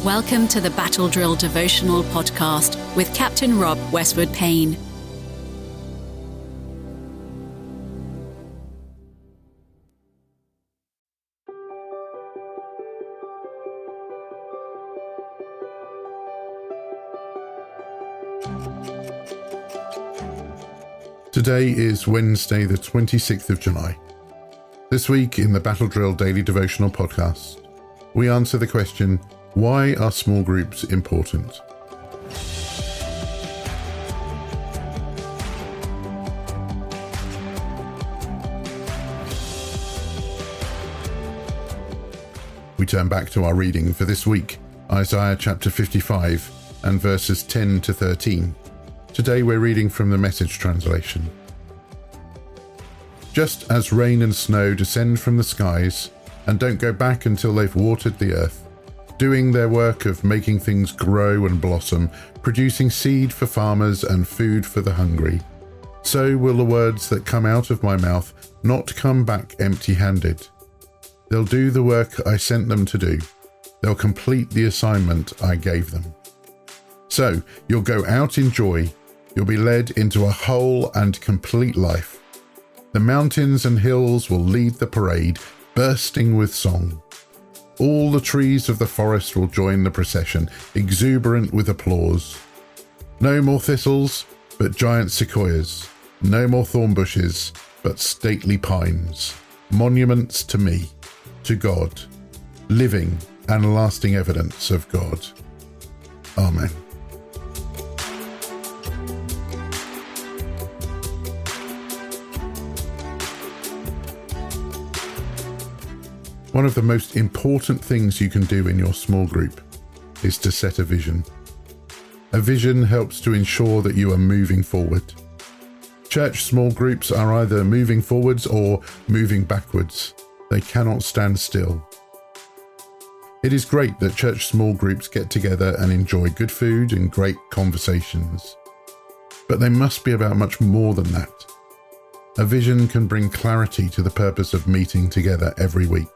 Welcome to the Battle Drill Devotional Podcast with Captain Rob Westwood-Payne. Today is Wednesday, the 26th of July. This week in the Battle Drill Daily Devotional Podcast, we answer the question, why are small groups important? We turn back to our reading for this week, Isaiah chapter 55 and verses 10 to 13. Today we're reading from the Message translation. Just as rain and snow descend from the skies and don't go back until they've watered the earth, doing their work of making things grow and blossom, producing seed for farmers and food for the hungry, so will the words that come out of my mouth not come back empty-handed. They'll do the work I sent them to do. They'll complete the assignment I gave them. So you'll go out in joy. You'll be led into a whole and complete life. The mountains and hills will lead the parade, bursting with song. All the trees of the forest will join the procession, exuberant with applause. No more thistles, but giant sequoias. No more thorn bushes, but stately pines. Monuments to me, to God, living and lasting evidence of God. Amen. One of the most important things you can do in your small group is to set a vision. A vision helps to ensure that you are moving forward. Church small groups are either moving forwards or moving backwards. They cannot stand still. It is great that church small groups get together and enjoy good food and great conversations. But they must be about much more than that. A vision can bring clarity to the purpose of meeting together every week.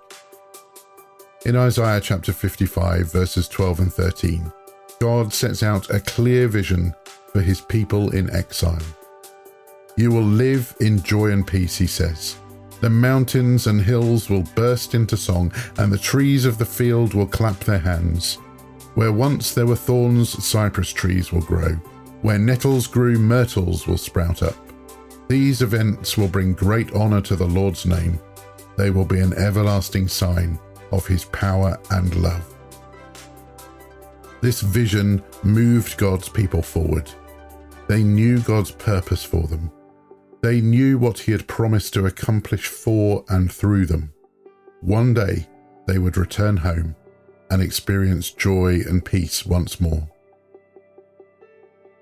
In Isaiah chapter 55, verses 12 and 13, God sets out a clear vision for his people in exile. You will live in joy and peace, he says. The mountains and hills will burst into song, and the trees of the field will clap their hands. Where once there were thorns, cypress trees will grow. Where nettles grew, myrtles will sprout up. These events will bring great honor to the Lord's name. They will be an everlasting sign of his power and love. This vision moved God's people forward. They knew God's purpose for them. They knew what he had promised to accomplish for and through them. One day they would return home and experience joy and peace once more.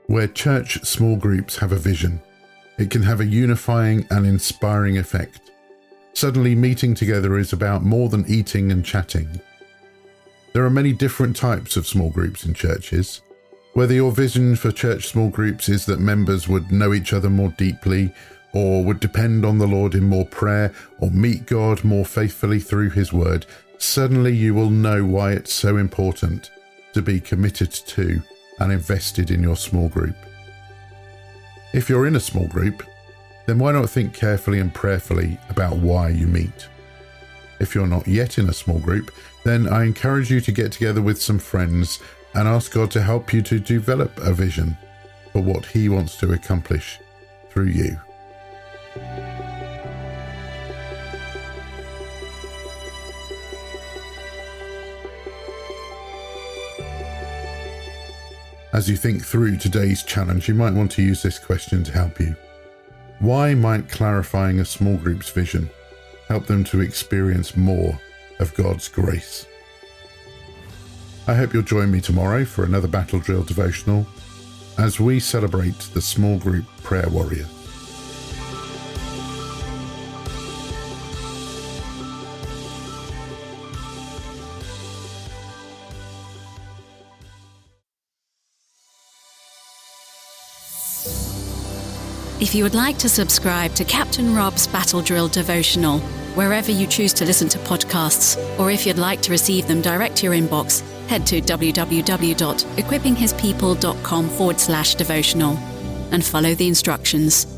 Where church small groups have a vision, it can have a unifying and inspiring effect. Suddenly, meeting together is about more than eating and chatting. There are many different types of small groups in churches. Whether your vision for church small groups is that members would know each other more deeply, or would depend on the Lord in more prayer, or meet God more faithfully through his word, suddenly you will know why it's so important to be committed to and invested in your small group. If you're in a small group, then why not think carefully and prayerfully about why you meet? If you're not yet in a small group, then I encourage you to get together with some friends and ask God to help you to develop a vision for what he wants to accomplish through you. As you think through today's challenge, you might want to use this question to help you. Why might clarifying a small group's vision help them to experience more of God's grace? I hope you'll join me tomorrow for another Battle Drill devotional as we celebrate the small group prayer warriors. If you would like to subscribe to Captain Rob's Battle Drill devotional, wherever you choose to listen to podcasts, or if you'd like to receive them direct to your inbox, head to www.equippinghispeople.com/devotional and follow the instructions.